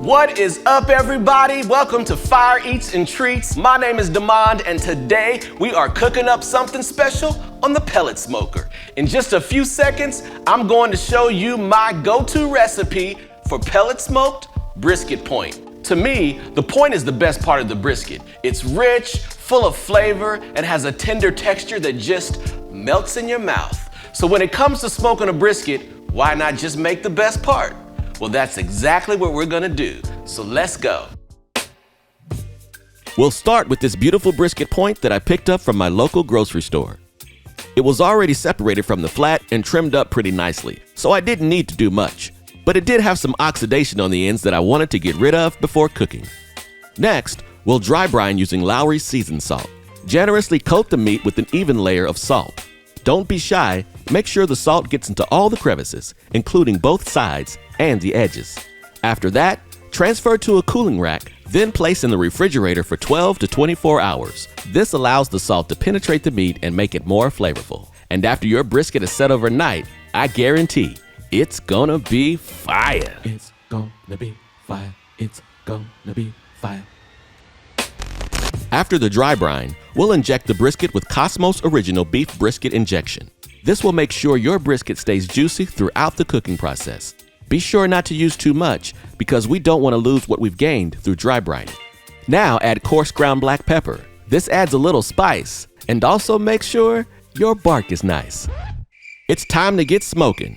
What is up, everybody? Welcome to Fire Eats and Treats. My name is Demond, and today we are cooking up something special on the pellet smoker. In just a few seconds, I'm going to show you my go-to recipe for pellet smoked brisket point. To me, the point is the best part of the brisket. It's rich, full of flavor, and has a tender texture that just melts in your mouth. So when it comes to smoking a brisket, why not just make the best part? Well, that's exactly what we're gonna do. So let's go. We'll start with this beautiful brisket point that I picked up from my local grocery store. It was already separated from the flat and trimmed up pretty nicely, so I didn't need to do much. But it did have some oxidation on the ends that I wanted to get rid of before cooking. Next, we'll dry brine using Lawry seasoned salt. Generously coat the meat with an even layer of salt. Don't be shy, make sure the salt gets into all the crevices, including both sides and the edges. After that, transfer to a cooling rack, then place in the refrigerator for 12 to 24 hours. This allows the salt to penetrate the meat and make it more flavorful. And after your brisket is set overnight, I guarantee it's gonna be fire. It's gonna be fire. It's gonna be fire. After the dry brine, we'll inject the brisket with Kosmos Original Beef Brisket Injection. This will make sure your brisket stays juicy throughout the cooking process. Be sure not to use too much because we don't want to lose what we've gained through dry brining. Now add coarse ground black pepper. This adds a little spice and also makes sure your bark is nice. It's time to get smoking.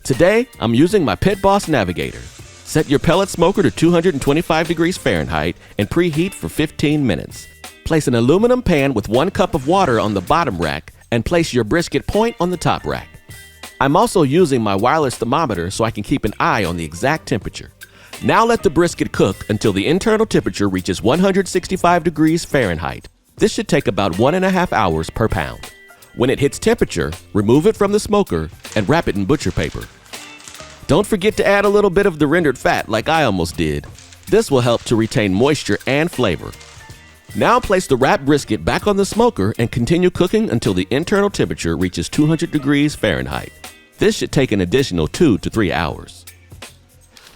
Today, I'm using my Pit Boss Navigator. Set your pellet smoker to 225 degrees Fahrenheit and preheat for 15 minutes. Place an aluminum pan with 1 cup of water on the bottom rack and place your brisket point on the top rack. I'm also using my wireless thermometer so I can keep an eye on the exact temperature. Now let the brisket cook until the internal temperature reaches 165 degrees Fahrenheit. This should take about 1.5 hours per pound. When it hits temperature, remove it from the smoker and wrap it in butcher paper. Don't forget to add a little bit of the rendered fat like I almost did. This will help to retain moisture and flavor. Now place the wrapped brisket back on the smoker and continue cooking until the internal temperature reaches 200 degrees Fahrenheit. This should take an additional 2 to 3 hours.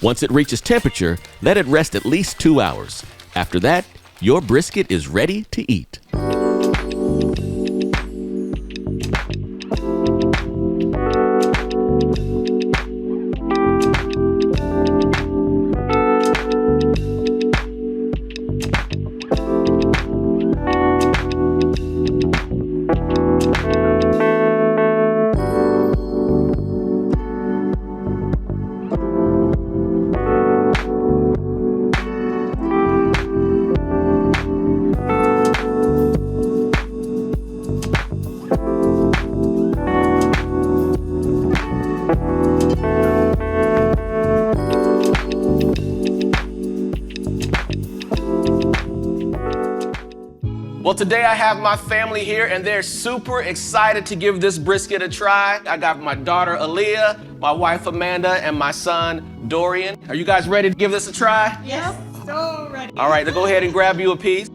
Once it reaches temperature, let it rest at least 2 hours. After that, your brisket is ready to eat. Well, today I have my family here and they're super excited to give this brisket a try. I got my daughter Aaliyah, my wife Amanda, and my son Dorian. Are you guys ready to give this a try? Yes, so ready. All right, then go ahead and grab you a piece.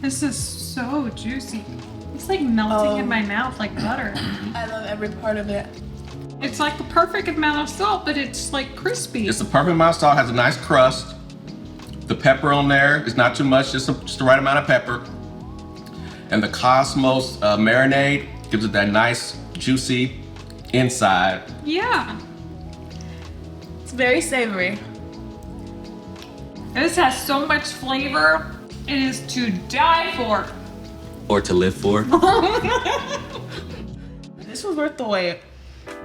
This is so juicy. It's like melting in my mouth like butter. I love every part of it. It's like the perfect amount of salt, but it's like crispy. It's the perfect amount of salt, has a nice crust. The pepper on there is not too much, just the right amount of pepper. And the Kosmos marinade gives it that nice, juicy inside. Yeah. It's very savory. This has so much flavor. It is to die for. Or to live for. This was worth the wait.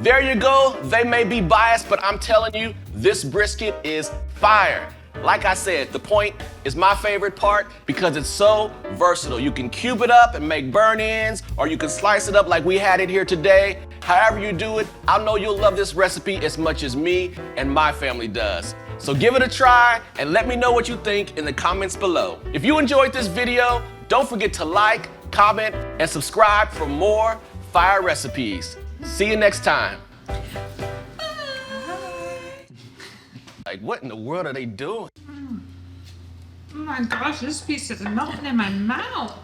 There you go. They may be biased, but I'm telling you, this brisket is fire. Like I said, the point is my favorite part because it's so versatile. You can cube it up and make burn-ins, or you can slice it up like we had it here today. However you do it, I know you'll love this recipe as much as me and my family does. So give it a try and let me know what you think in the comments below. If you enjoyed this video, don't forget to like, comment, and subscribe for more fire recipes. See you next time. Like, what in the world are they doing? Oh my gosh, this piece is melting in my mouth.